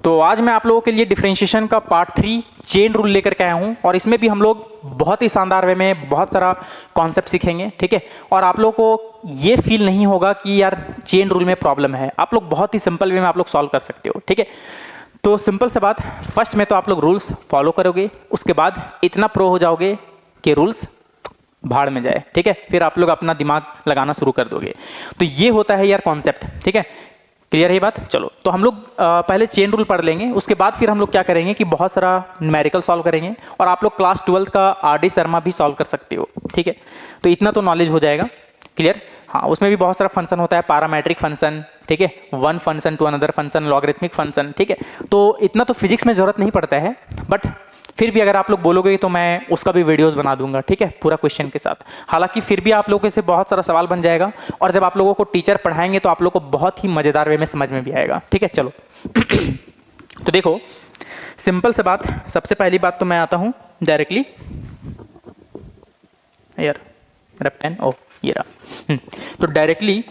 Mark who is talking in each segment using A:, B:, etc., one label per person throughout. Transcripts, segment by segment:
A: तो आज मैं आप लोगों के लिए डिफरेंशिएशन का पार्ट 3 चेन रूल लेकर के आया हूं और इसमें भी हम लोग बहुत ही शानदार वे में बहुत सारा कॉन्सेप्ट सीखेंगे, ठीक है। और आप लोगों को ये फील नहीं होगा कि यार चेन रूल में प्रॉब्लम है, आप लोग बहुत ही सिंपल वे में आप लोग सॉल्व कर सकते हो, ठीक है। तो सिंपल सा बात, फर्स्ट में तो आप लोग रूल्स फॉलो करोगे, उसके बाद इतना प्रो हो जाओगे कि रूल्स भाड़ में जाए, ठीक है। फिर आप लोग अपना दिमाग लगाना शुरू कर दोगे। तो ये होता है यार कॉन्सेप्ट, ठीक है। क्लियर है ये बात? चलो, तो हम लोग पहले चेन रूल पढ़ लेंगे, उसके बाद फिर हम लोग क्या करेंगे कि बहुत सारा न्यूमेरिकल सॉल्व करेंगे और आप लोग क्लास 12 का आर.डी. शर्मा भी सॉल्व कर सकते हो, ठीक है। तो इतना तो नॉलेज हो जाएगा, क्लियर। हाँ, उसमें भी बहुत सारा फंक्शन होता है, पैरामेट्रिक फंक्शन, ठीक है, one function to another function, logarithmic function, ठीक है। तो इतना तो फिजिक्स में जरूरत नहीं पड़ता है, बट फिर भी अगर आप लोग बोलोगे तो मैं उसका भी वीडियोस बना दूंगा, ठीक है, पूरा क्वेश्चन के साथ। हालांकि फिर भी आप लोगों से बहुत सारा सवाल बन जाएगा और जब आप लोगों को टीचर पढ़ाएंगे तो आप लोगों को बहुत ही मजेदार वे में समझ में भी आएगा, ठीक है। चलो तो देखो, सिंपल से बात, सबसे पहली बात तो मैं आता हूं डायरेक्टली, यार मेरा पेन, ओ ये रहा। तो डायरेक्टली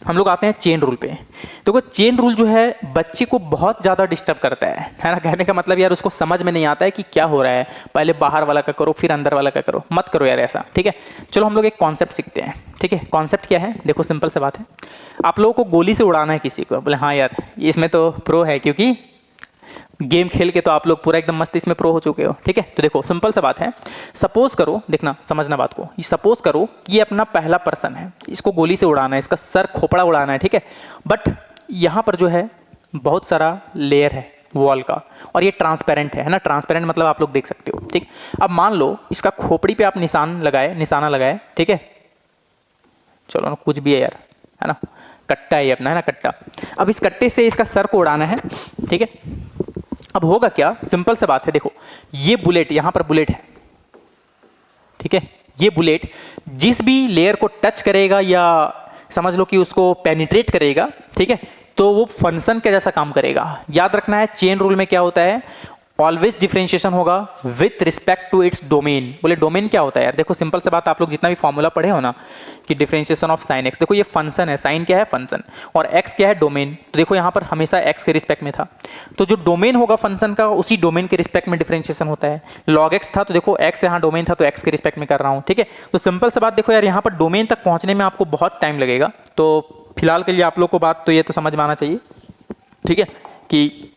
A: हम लोग आते हैं चेन रूल पे। देखो, चेन रूल जो है बच्चे को बहुत ज़्यादा डिस्टर्ब करता है ना। कहने का मतलब यार उसको समझ में नहीं आता है कि क्या हो रहा है, पहले बाहर वाला का करो फिर अंदर वाला का करो, मत करो यार ऐसा, ठीक है। चलो हम लोग एक कॉन्सेप्ट सीखते हैं, ठीक है। कॉन्सेप्ट क्या है? देखो सिंपल सी बात है, आप लोगों को गोली से उड़ाना है किसी को। बोले हाँ यार इसमें तो प्रो है, क्योंकि गेम खेल के तो आप लोग पूरा एकदम मस्त इसमें प्रो हो चुके हो, ठीक है। तो देखो सिंपल सा बात है, सपोज करो, देखना समझना बात को, ये सपोज करो कि ये अपना पहला पर्सन है, इसको गोली से उड़ाना है, इसका सर खोपड़ा उड़ाना है, ठीक है। बट यहाँ पर जो है बहुत सारा लेयर है वॉल का और ये ट्रांसपेरेंट है ना। ट्रांसपेरेंट मतलब आप लोग देख सकते हो, ठीक। अब मान लो इसका खोपड़ी पे आप निशाना लगाए, ठीक है। चलो ना, कुछ भी है यार, है ना, कट्टा है अपना, है ना, कट्टा। अब इस कट्टे से इसका सर को उड़ाना है, ठीक है। अब होगा क्या, सिंपल सा बात है, देखो ये बुलेट, यहां पर बुलेट है, ठीक है। ये बुलेट जिस भी लेयर को टच करेगा या समझ लो कि उसको पेनिट्रेट करेगा, ठीक है, तो वो फंक्शन के जैसा काम करेगा। याद रखना है चेन रूल में क्या होता है, ऑलवेज डिफरेंशिएशन होगा with respect to its domain. बोले डोमेन क्या होता है यार? देखो सिंपल से बात, आप लोग जितना भी फॉर्मूला पढ़े हो ना कि डिफरेंशिएशन ऑफ साइन एक्स, देखो ये फंक्शन है, साइन क्या है? फंक्शन, और एक्स क्या है? डोमेन। तो देखो यहाँ पर हमेशा एक्स के रिस्पेक्ट में था, तो जो डोमेन होगा फंक्शन का उसी डोमेन के रिस्पेक्ट में डिफरेंशिएशन होता है। लॉग एक्स था तो देखो एक्स यहाँ डोमेन था तो एक्स के रिस्पेक्ट में कर रहा हूँ, ठीक है। तो सिंपल से बात देखो यार, यहाँ पर डोमेन तक पहुँचने में आपको बहुत टाइम लगेगा, तो फिलहाल के लिए आप लोग को बात तो ये तो समझ में आना चाहिए, ठीक है, कि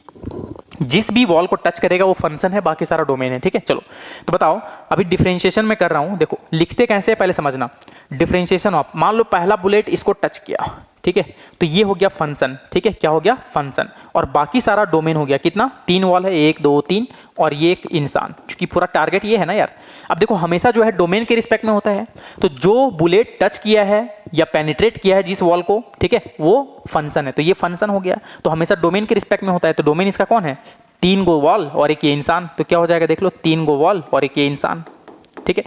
A: जिस भी वॉल को टच करेगा वो फंक्शन है, बाकी सारा डोमेन है, ठीक है। चलो तो बताओ, अभी डिफरेंशिएशन में कर रहा हूं, देखो लिखते कैसे है पहले समझना। डिफरेंशिएशन ऑफ, मान लो पहला बुलेट इसको टच किया, ठीक है, तो ये हो गया फंक्शन, ठीक है। क्या हो गया? फंक्शन। और बाकी सारा डोमेन हो गया कितना? 3 वॉल है, 1 2 3, और ये एक इंसान, क्योंकि पूरा टारगेट ये है ना यार। अब देखो हमेशा जो है डोमेन के रिस्पेक्ट में होता है, तो जो बुलेट टच किया है या पेनिट्रेट किया है जिस वॉल को, ठीक है, वो फंक्शन है, तो ये फंक्शन हो गया। तो हमेशा डोमेन के रिस्पेक्ट में होता है, तो डोमेन इसका कौन है? 3 गो वॉल और एक ये इंसान, तो क्या हो जाएगा देख लो, 3 गो वॉल और एक ये इंसान, ठीक है।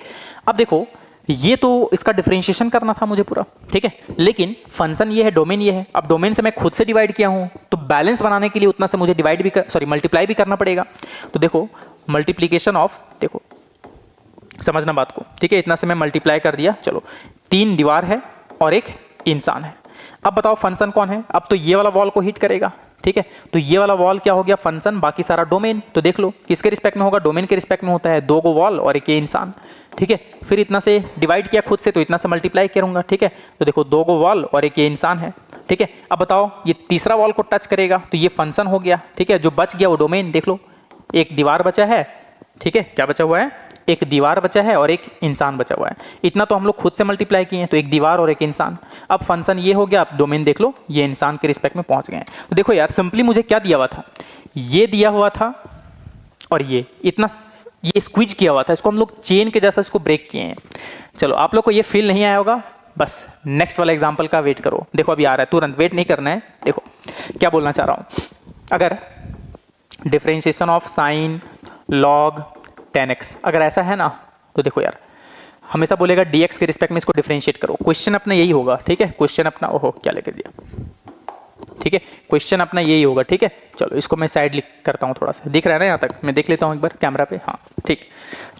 A: अब देखो ये तो इसका डिफरेंशिएशन करना था मुझे पूरा, ठीक है, लेकिन फंक्शन ये है, डोमेन ये है। अब डोमेन से मैं खुद से डिवाइड किया हूं, तो बैलेंस बनाने के लिए उतना से मुझे डिवाइड भी मल्टीप्लाई भी करना पड़ेगा। तो देखो मल्टीप्लीकेशन ऑफ, देखो समझना बात को, ठीक है, इतना से मैं मल्टीप्लाई कर दिया। चलो 3 दीवार है और एक इंसान है। अब बताओ फंक्शन कौन है? अब तो ये वाला वॉल को हिट करेगा, ठीक है, तो ये वाला वॉल क्या हो गया? फंक्शन, बाकी सारा डोमेन। तो देख लो किसके रिस्पेक्ट में होगा? डोमेन के रिस्पेक्ट में होता है, 2 गो वॉल और एक ये इंसान, ठीक है। फिर इतना से डिवाइड किया खुद से, तो इतना से मल्टीप्लाई करूंगा, ठीक है। तो देखो 2 गो वॉल और एक ये इंसान है, ठीक है। अब बताओ ये तीसरा वॉल को टच करेगा तो ये फंक्शन हो गया, ठीक है। जो बच गया वो डोमेन, देख लो एक दीवार बचा है, ठीक है, क्या बचा हुआ है? एक दीवार बचा है और एक इंसान बचा हुआ है। इतना तो हम लोग खुद से मल्टीप्लाई किए हैं, तो एक दीवार और एक इंसान। अब फंक्शन ये हो गया, अब डोमेन देख लो, ये इंसान के रिस्पेक्ट में पहुंच गए हैं। तो देखो यार सिंपली मुझे क्या दिया हुआ था, ये दिया हुआ था और ये इतना ये स्क्वीज किया हुआ था, इसको हम लोग चेन के जैसा इसको ब्रेक किए हैं। चलो आप लोग को ये फील नहीं आया होगा, बस नेक्स्ट वाला एग्जाम्पल का वेट करो। देखो अभी आ रहा है, तुरंत वेट नहीं करना है। देखो क्या बोलना चाह रहा हूं, अगर differentiation of sign log 10x अगर ऐसा है ना, तो देखो यार हमेशा बोलेगा dx के रिस्पेक्ट में इसको डिफरेंशिएट करो। क्वेश्चन अपना यही होगा, ठीक है, क्वेश्चन अपना, ओहो क्या लेके दिया, ठीक है, क्वेश्चन अपना यही होगा, ठीक है। चलो इसको मैं साइड लिख करता हूँ, थोड़ा सा दिख रहा है ना यहाँ तक, मैं देख लेता हूँ एक बार कैमरा पे, हाँ ठीक।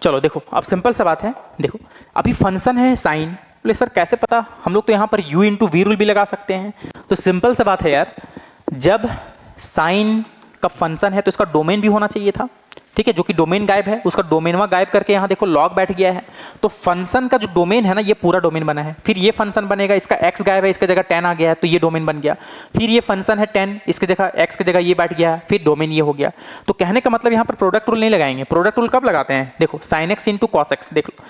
A: चलो देखो अब सिंपल सा बात है, देखो अभी फंक्शन है साइन, बोले सर कैसे पता? हम लोग तो यहाँ पर u इंटू वी रूल भी लगा सकते हैं। तो सिंपल सा बात है यार, जब साइन का फंक्शन है तो इसका डोमेन भी होना चाहिए था, ठीक है, जो कि डोमेन गायब है, उसका डोमेन वहाँ गायब करके यहाँ देखो लॉग बैठ गया है। तो फंक्शन का जो डोमेन है ना, ये पूरा डोमेन बना है। फिर ये फंक्शन बनेगा, इसका x गायब है, इसके जगह 10 आ गया है, तो ये डोमेन बन गया। फिर ये फंक्शन है 10, इसके जगह x की जगह ये बैठ गया है, फिर डोमेन ये हो गया। तो कहने का मतलब यहाँ पर प्रोडक्ट रूल नहीं लगाएंगे। प्रोडक्ट रूल कब लगाते हैं, देखो sin x into cos x, देख लो,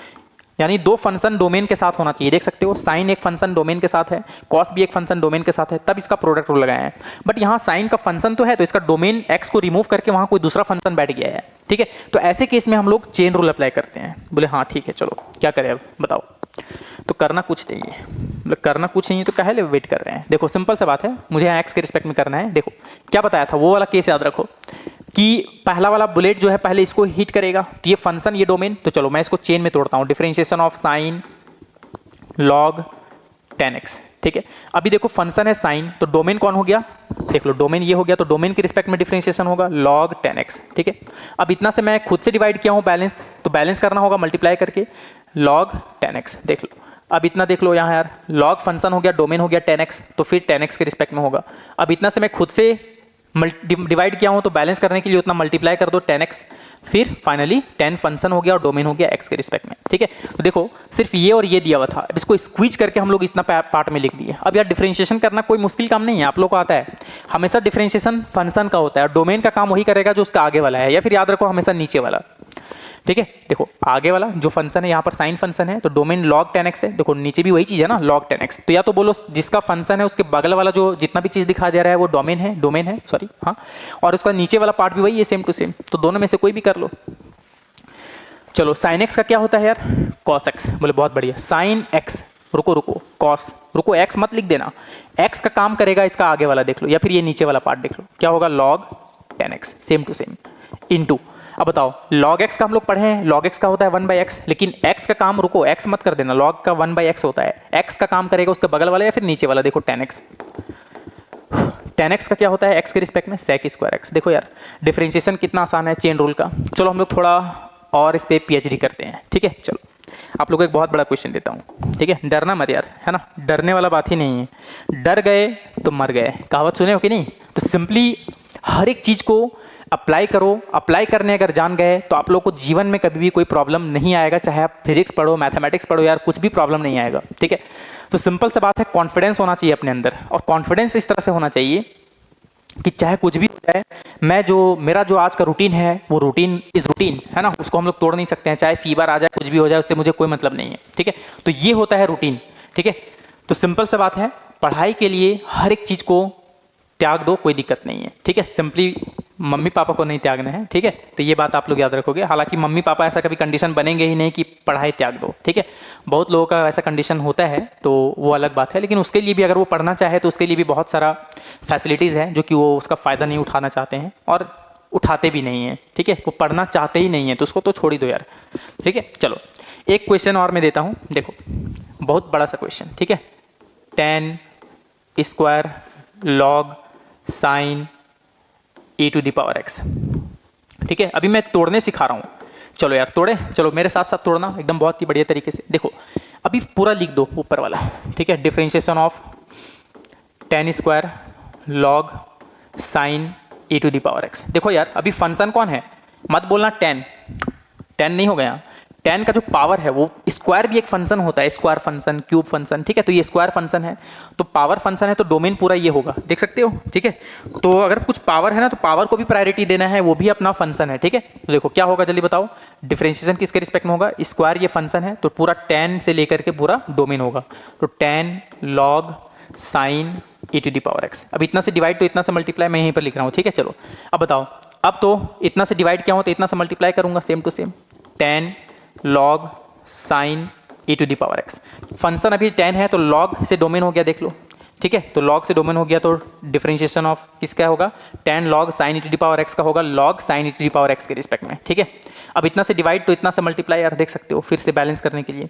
A: यानी दो फंक्शन डोमेन के साथ होना चाहिए। देख सकते हो साइन एक फंक्शन डोमेन के साथ है, कॉस भी एक फंक्शन डोमेन के साथ है, तब इसका प्रोडक्ट रूल लगाया है। बट यहाँ साइन का फंक्शन तो है, तो इसका डोमेन x को रिमूव करके वहाँ कोई दूसरा फंक्शन बैठ गया है, ठीक है। तो ऐसे केस में हम लोग चेन रूल अप्लाई करते हैं। बोले हाँ ठीक है, चलो क्या करें अब बताओ। तो करना कुछ नहीं है, मतलब करना कुछ नहीं है तो काहे वेट कर रहे हैं। देखो सिंपल सा बात है, मुझे यहाँ x के रिस्पेक्ट में करना है। देखो क्या बताया था, वो वाला केस याद रखो कि पहला वाला बुलेट जो है पहले इसको हिट करेगा, तो ये फंक्शन ये डोमेन। तो चलो मैं इसको चेन में तोड़ता हूँ, differentiation of sign log 10x, ठीक है। अभी देखो फंक्शन है साइन, तो डोमेन कौन हो गया, देख लो डोमेन ये हो गया, तो डोमेन के रिस्पेक्ट में डिफरेंशिएशन होगा log 10x, ठीक है। अब इतना से मैं खुद से डिवाइड किया हूँ बैलेंस, तो बैलेंस करना होगा मल्टीप्लाई करके log 10x, देख लो। अब इतना देख लो यहाँ यार, log फंक्शन हो गया, डोमेन हो गया 10x, तो फिर 10x के रिस्पेक्ट में होगा। अब इतना से मैं खुद से डिवाइड किया हूँ, तो बैलेंस करने के लिए उतना मल्टीप्लाई कर दो 10x, फिर फाइनली 10 फंक्शन हो गया और डोमेन हो गया x के रिस्पेक्ट में, ठीक है। तो देखो सिर्फ ये और ये दिया हुआ था, अब इसको स्क्वीज करके हम लोग इतना पार्ट में लिख दिए। अब यार डिफरेंशिएशन करना कोई मुश्किल काम नहीं है, आप लोग को आता है। हमेशा डिफरेंशिएशन फंक्शन का होता है और डोमेन का काम वही करेगा जो उसका आगे वाला है, या फिर याद रखो हमेशा नीचे वाला, ठीक है। देखो आगे वाला जो फंक्शन है यहाँ पर साइन फंक्शन है, तो डोमेन log 10x है। देखो नीचे भी वही चीज़ है ना log 10x, तो या तो बोलो जिसका फंक्शन है उसके बगल वाला जो जितना भी चीज़ दिखा दे रहा है वो डोमेन है सॉरी, हाँ, और उसका नीचे वाला पार्ट भी वही है, सेम टू सेम। तो दोनों में से कोई भी कर लो। चलो साइन एक्स का क्या होता है यार, कॉस एक्स। बोले बहुत बढ़िया, साइन एक्स, रुको कॉस, रुको एक्स मत लिख देना, एक्स का काम करेगा इसका आगे वाला देख लो, या फिर ये नीचे वाला पार्ट देख लो, क्या होगा log 10x, same to same, into. अब बताओ log x का हम लोग पढ़े हैं, log x का होता है 1/x, लेकिन x का काम, रुको x मत कर देना, log का 1/x होता है, x का काम करेगा उसके बगल वाला या फिर नीचे वाला, देखो 10x। 10x का क्या होता है x के रिस्पेक्ट में, sec स्क्वायर x। देखो यार डिफरेंशिएशन कितना आसान है चेन रूल का। चलो हम लोग थोड़ा और इस पर PhD करते हैं, ठीक है। चलो आप लोग को एक बहुत बड़ा क्वेश्चन देता हूँ, ठीक है, डरना मत यार, है ना, डरने वाला बात ही नहीं है। डर गए तो मर गए, कहावत सुने हो कि नहीं। तो सिंपली हर एक चीज़ को अप्लाई करो, अप्लाई करने अगर जान गए तो आप लोग को जीवन में कभी भी कोई प्रॉब्लम नहीं आएगा, चाहे आप फिजिक्स पढ़ो, मैथमेटिक्स पढ़ो, यार कुछ भी प्रॉब्लम नहीं आएगा, ठीक है। तो सिंपल सा बात है, कॉन्फिडेंस होना चाहिए अपने अंदर, और कॉन्फिडेंस इस तरह से होना चाहिए कि चाहे कुछ भी हो जाए, मेरा जो आज का रूटीन है वो रूटीन इज रूटीन, है ना, उसको हम लोग तोड़ नहीं सकते हैं। चाहे फीवर आ जाए, कुछ भी हो जाए, उससे मुझे कोई मतलब नहीं है, ठीक है। तो ये होता है रूटीन, ठीक है। तो सिंपल सा बात है, पढ़ाई के लिए हर एक चीज़ को त्याग दो, कोई दिक्कत नहीं है, ठीक है। सिंपली मम्मी पापा को नहीं त्यागना है, ठीक है। तो ये बात आप लोग याद रखोगे। हालांकि मम्मी पापा ऐसा कभी कंडीशन बनेंगे ही नहीं कि पढ़ाई त्याग दो, ठीक है। बहुत लोगों का ऐसा कंडीशन होता है, तो वो अलग बात है, लेकिन उसके लिए भी अगर वो पढ़ना चाहे तो उसके लिए भी बहुत सारा फैसिलिटीज़ है जो कि वो उसका फ़ायदा नहीं उठाना चाहते हैं और उठाते भी नहीं हैं, ठीक है। वो पढ़ना चाहते ही नहीं है तो उसको तो छोड़ ही दो यार, ठीक है। चलो एक क्वेश्चन और मैं देता हूँ, देखो बहुत बड़ा सा क्वेश्चन, ठीक है। 10 स्क्वायर log साइन e⁻x, ठीक है। अभी मैं तोड़ने सिखा रहा हूँ, चलो यार तोड़े, चलो मेरे साथ साथ तोड़ना एकदम बहुत ही बढ़िया तरीके से। देखो अभी पूरा लिख दो ऊपर वाला, ठीक है। Differentiation of 10 square log sine e⁻x। देखो यार अभी फंक्शन कौन है, मत बोलना 10 नहीं हो गया, 10 का जो पावर है वो स्क्वायर भी एक फंक्शन होता है, स्क्वायर फंक्शन, क्यूब फंक्शन, ठीक है। तो ये स्क्वायर फंक्शन है, तो पावर फंक्शन है, तो डोमेन पूरा ये होगा, देख सकते हो, ठीक है। तो अगर कुछ पावर है ना, तो पावर को भी प्रायोरिटी देना है, वो भी अपना फंक्शन है, ठीक है। तो देखो क्या होगा जल्दी बताओ, डिफरेंशिएशन किसके रिस्पेक्ट में होगा, स्क्वायर ये फंक्शन है, तो पूरा 10 से लेकर के पूरा डोमेन होगा, तो 10 log साइन e⁻x। अब इतना से डिवाइड तो इतना से मल्टीप्लाई मैं यहीं पर लिख रहा हूँ, ठीक है। चलो अब बताओ, अब तो इतना से डिवाइड किया हो तो इतना से मल्टीप्लाई करूंगा, same to same 10 log sine e⁻x। Function अभी 10 है तो log से डोमेन हो गया, देख लो, ठीक है। तो log से डोमेन हो गया, तो डिफरेंशिएशन ऑफ किसका होगा, 10 log साइन e⁻x का होगा log साइन e⁻x के रिस्पेक्ट में, ठीक है। अब इतना से डिवाइड तो इतना से मल्टीप्लाई, यार देख सकते हो, फिर से बैलेंस करने के लिए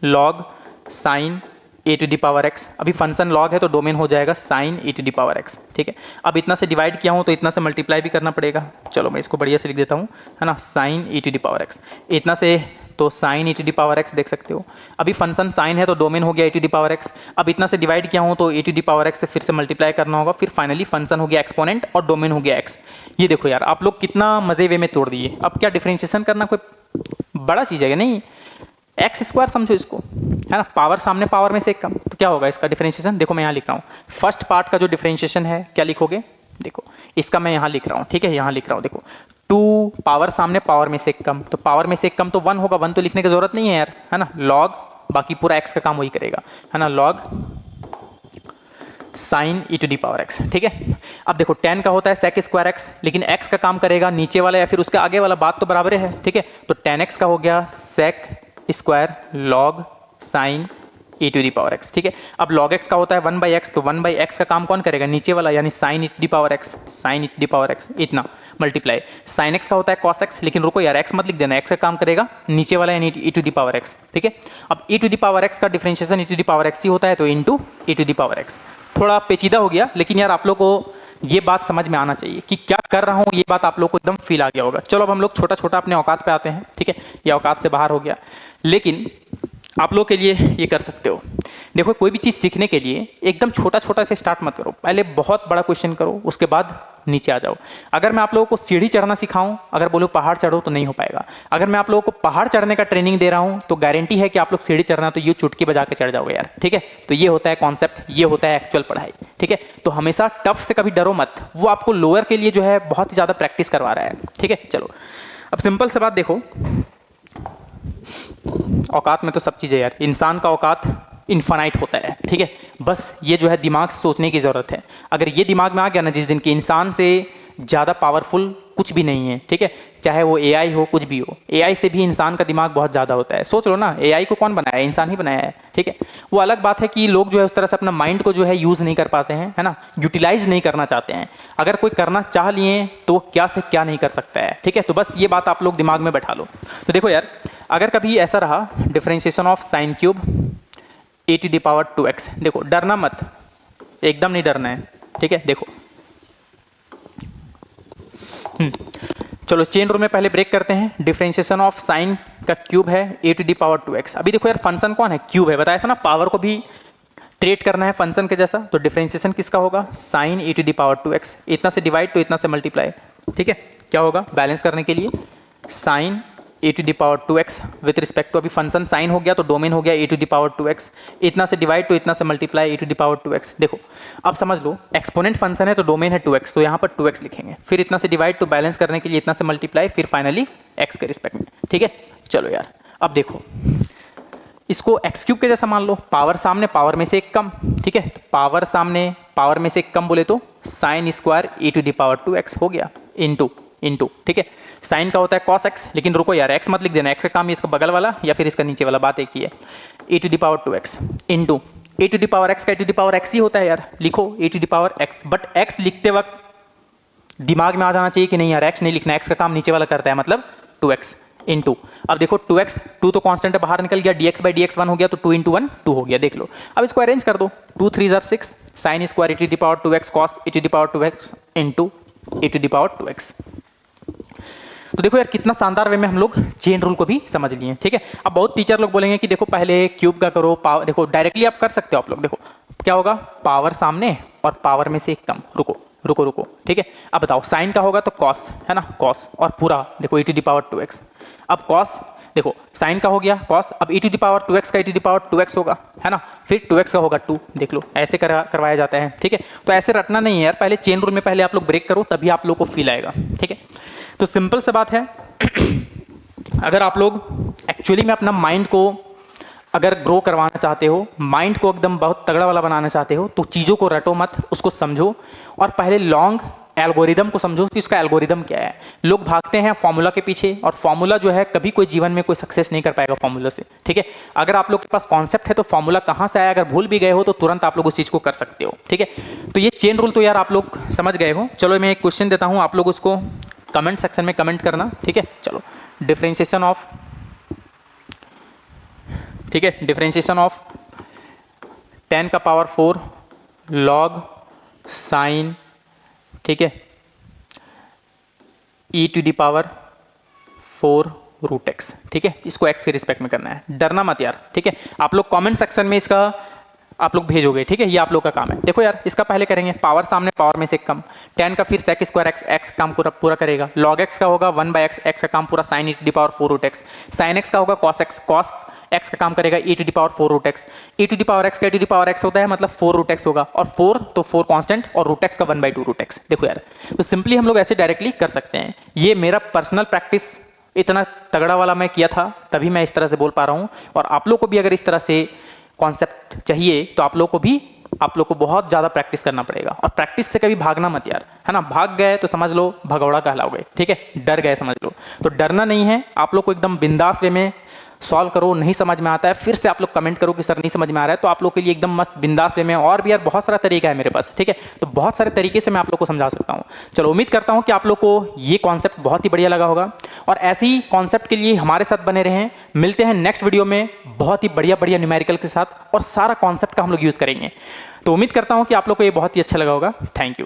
A: log साइन e⁻x। अभी फंक्शन log है तो डोमेन हो जाएगा साइन e⁻x, ठीक है। अब इतना से डिवाइड किया हूँ तो इतना से मल्टीप्लाई भी करना पड़ेगा, चलो मैं इसको बढ़िया से लिख देता हूँ, है ना, साइन e⁻x। इतना से तो sine e to the power x देख सकते हो। अभी फंक्शन साइन है तो डोमेन हो गया ई टू दी पावर एक्स। अब इतना से डिवाइड किया हूँ तो ई टू दी पावर एक्स से फिर से मल्टीप्लाई करना होगा, फिर फाइनली फंक्शन हो गया एक्सपोनेंट और डोमेन हो गया एक्स। ये देखो यार आप लोग कितना मजे वे में तोड़ दिए। अब क्या डिफरेंशिएशन करना कोई बड़ा चीज़ है नहीं, एक्स स्क्वायर समझो इसको, है ना, पावर सामने पावर में से एक कम, तो क्या होगा इसका डिफरेंशिएशन। देखो मैं यहाँ लिख रहा हूँ फर्स्ट पार्ट का जो डिफरेंशिएशन है क्या लिखोगे, देखो इसका मैं यहाँ लिख रहा हूँ, ठीक है, यहाँ लिख रहा हूँ, देखो 2 पावर सामने पावर में से एक कम, तो पावर में से एक कम तो 1 होगा, 1 तो लिखने की जरूरत नहीं है यार, है ना, लॉग, बाकी पूरा एक्स का काम वही करेगा, है ना, log sine e to the power x, ठीक है। अब देखो 10 का होता है सेक स्क्वायर एक्स, लेकिन एक्स का काम करेगा नीचे वाला या फिर उसके आगे वाला, बात तो बराबर है, ठीक है। तो 10x का हो गया sec square log sine e to the power x, ठीक है। अब लॉग एक्स का होता है 1/x, तो 1/x का काम कौन करेगा, नीचे वाला, यानी sine e to the power x, sine e to the power x इतना मल्टीप्लाई। साइन एक्स का होता है कॉस एक्स, लेकिन रुको यार एक्स मत लिख देना, एक्स का काम करेगा नीचे वाला यानी E to the power x, ठीक है। अब E to the power X का differentiation E to the power X ही होता है, तो into E to the power X. थोड़ा पेचीदा हो गया, लेकिन यार आप लोग को ये बात समझ में आना चाहिए कि क्या कर रहा हूँ, ये बात आप लोग को एकदम फील आ गया होगा। चलो अब हम लोग छोटा छोटा अपने औकात पे आते हैं, ठीक है, ये औकात से बाहर हो गया, लेकिन आप लोग के लिए ये कर सकते हो। देखो कोई भी चीज़ सीखने के लिए एकदम छोटा छोटा से स्टार्ट मत करो, पहले बहुत बड़ा क्वेश्चन करो, उसके बाद नीचे आ जाओ। अगर मैं आप लोगों को सीढ़ी चढ़ना सिखाऊं, अगर बोलो पहाड़ चढ़ो, तो नहीं हो पाएगा। अगर मैं आप लोगों को पहाड़ चढ़ने का ट्रेनिंग दे रहा हूं, तो गारंटी है कि आप लोग सीढ़ी चढ़ना तो ये चुटकी बजा के चढ़ जाओगे यार, ठीक है। तो ये होता है कॉन्सेप्ट, ये होता है एक्चुअल पढ़ाई, ठीक है। तो हमेशा टफ से कभी डरो मत, वो आपको लोअर के लिए जो है बहुत ही ज़्यादा प्रैक्टिस करवा रहा है, ठीक है। चलो अब सिंपल से बात देखो, औकात में तो सब चीज़ें यार, इंसान का औकात इन्फानाइट होता है, ठीक है। बस ये जो है दिमाग से सोचने की ज़रूरत है। अगर ये दिमाग में आ गया ना जिस दिन कि इंसान से ज़्यादा पावरफुल कुछ भी नहीं है, ठीक है, चाहे वो एआई हो, कुछ भी हो, एआई से भी इंसान का दिमाग बहुत ज़्यादा होता है। सोच लो ना, एआई को कौन बनाया है, इंसान ही बनाया है, ठीक है। वो अलग बात है कि लोग जो है उस तरह से अपना माइंड को जो है यूज़ नहीं कर पाते हैं, है ना, यूटिलाइज नहीं करना चाहते हैं। अगर कोई करना चाह लिए तो क्या से क्या नहीं कर सकता है, ठीक है। तो बस ये बात आप लोग दिमाग में बैठा लो। तो देखो यार, अगर कभी ऐसा रहा differentiation of sine cube a to the power 2x, देखो डरना मत, एकदम नहीं डरना है, ठीक है। देखो चलो चेन रूल में पहले ब्रेक करते हैं। डिफरेंशिएशन ऑफ साइन का क्यूब है A to the power 2x। अभी देखो यार फंक्शन कौन है, क्यूब है, बताया था ना, पावर को भी ट्रीट करना है फंक्शन के जैसा। तो डिफरेंशिएशन किसका होगा, sine a to the power 2x, इतना से डिवाइड तो इतना से मल्टीप्लाई, ठीक है। क्या होगा बैलेंस करने के लिए, sine a to the power 2x with respect to, अभी फंक्शन साइन हो गया तो डोमेन हो गया ए टू द पावर 2x, इतना से डिवाइड तो इतना से multiply a to the power 2x। देखो अब समझ लो, एक्सपोनेंट फंक्शन है तो डोमेन है 2x, तो यहाँ पर 2x लिखेंगे, फिर इतना से डिवाइड तो बैलेंस करने के लिए इतना से मल्टीप्लाई, फिर फाइनली x के रिस्पेक्ट में, ठीक है। चलो यार अब देखो इसको एक्स क्यूब के जैसा मान लो, पावर सामने पावर में से एक कम, ठीक है। तो पावर सामने पावर में से एक कम बोले तो sine square a to the power 2x हो गया इनटू, ठीक है। साइन का होता है कॉस एक्स, लेकिन रुको यार एक्स मत लिख देना, एक्स का काम इसका बगल वाला या फिर इसका नीचे वाला, बात एक ही है। A to the power 2x into A to the power X का A to the power X ही होता है यार, लिखो A to the power X. But X लिखते वक्त दिमाग में आ जाना चाहिए कि नहीं यार एक्स नहीं लिखना, एक्स का काम नीचे वाला करता है, मतलब 2x इनटू, अब देखो 2x 2 तो कांस्टेंट है, बाहर निकल गया, dx/dx 1 हो गया, तो 2 × 1 2 हो गया, देख लो। अब इसको अरेंज कर दो, 2 3 = 6, sine square a to the power 2x cos a to the power 2x into A to the power 2x। तो देखो यार कितना शानदार वे में हम लोग चेन रूल को भी समझ लिए, ठीक है। अब बहुत टीचर लोग बोलेंगे कि देखो पहले क्यूब का करो, पावर, देखो डायरेक्टली आप कर सकते हो आप लोग। देखो क्या होगा, पावर सामने और पावर में से एक कम, रुको, ठीक है। अब बताओ साइन का होगा तो कॉस, है ना, कॉस, और पूरा देखो ए टू द पावर 2x। अब कॉस देखो साइन का हो गया कॉस, अब e to the power 2x का e to the power 2x होगा, है ना, फिर 2x का होगा 2, देख लो ऐसे करवाया जाता है, ठीक है। तो ऐसे रटना नहीं है यार, पहले चेन रूल में पहले आप लोग ब्रेक करो, तभी आप लोग को फील आएगा, ठीक है। तो सिंपल सा बात है अगर आप लोग एक्चुअली में अपना माइंड को अगर ग्रो करवाना चाहते हो, माइंड को एकदम बहुत तगड़ा वाला बनाना चाहते हो, तो चीज़ों को रटो मत, उसको समझो और पहले लॉन्ग एल्गोरिदम को समझो कि उसका एल्गोरिदम क्या है। लोग भागते हैं फॉर्मूला के पीछे, और फॉर्मूला जो है कभी कोई जीवन में कोई सक्सेस नहीं कर पाएगा फॉर्मूला से, ठीक है। अगर आप लोग के पास कॉन्सेप्ट है तो फॉर्मूला कहाँ से आया, अगर भूल भी गए हो तो तुरंत आप लोग उस चीज़ को कर सकते हो, ठीक है। तो ये चेन रूल तो यार आप लोग समझ गए हो। चलो मैं एक क्वेश्चन देता हूँ, आप लोग उसको कमेंट सेक्शन में कमेंट करना, ठीक है। चलो डिफरेंशिएशन ऑफ, ठीक है, डिफरेंशिएशन ऑफ 10 का पावर 4 लॉग साइन, ठीक है, e to the power 4 root x, ठीक है, इसको एक्स के रिस्पेक्ट में करना है, डरना मत यार, ठीक है। आप लोग कमेंट सेक्शन में इसका आप लोग भेजोगे, ठीक है, ये आप लोग का काम है। देखो यार, इसका पहले करेंगे पावर सामने पावर में से कम, tan का फिर sec स्क्वायर एक्स, एक्स काम पूरा करेगा, log x का होगा 1/x, एक्स का काम पूरा sin e to the power 4 root x, sin x का होगा cos x, cos x का काम करेगा e to the power 4 root x, e to the power x का e to the power x होता है मतलब 4 रूट x होगा, और 4 तो 4 कांस्टेंट और रूट x का 1/2 रूट x। देखो यार, तो सिंपली हम लोग ऐसे डायरेक्टली कर सकते हैं। ये मेरा पर्सनल प्रैक्टिस इतना तगड़ा वाला मैं किया था, तभी मैं इस तरह से बोल पा रहा हूँ। और आप लोग को भी अगर इस तरह से कॉन्सेप्ट चाहिए तो आप लोग को बहुत ज़्यादा प्रैक्टिस करना पड़ेगा, और प्रैक्टिस से कभी भागना मत यार, है ना। भाग गए तो समझ लो भगौड़ा कहलाओगे, ठीक है, डर गए समझ लो। तो डरना नहीं है, आप लोग को एकदम बिंदास वे में सॉल्व करो। नहीं समझ में आता है फिर से आप लोग कमेंट करो कि सर नहीं समझ में आ रहा है, तो आप लोग के लिए एकदम मस्त बिंदास वे में, और भी यार बहुत सारा तरीका है मेरे पास, ठीक है, तो बहुत सारे तरीके से मैं आप लोग को समझा सकता हूँ। चलो, उम्मीद करता हूँ कि आप लोग को ये कॉन्सेप्ट बहुत ही बढ़िया लगा होगा, और ऐसे ही कॉन्सेप्ट के लिए हमारे साथ बने रहें। मिलते हैं नेक्स्ट वीडियो में बहुत ही बढ़िया न्यूमेरिकल के साथ, और सारा कॉन्सेप्ट का हम लोग यूज़ करेंगे। तो उम्मीद करता हूँ कि आप लोग को ये बहुत ही अच्छा लगा होगा। Thank you.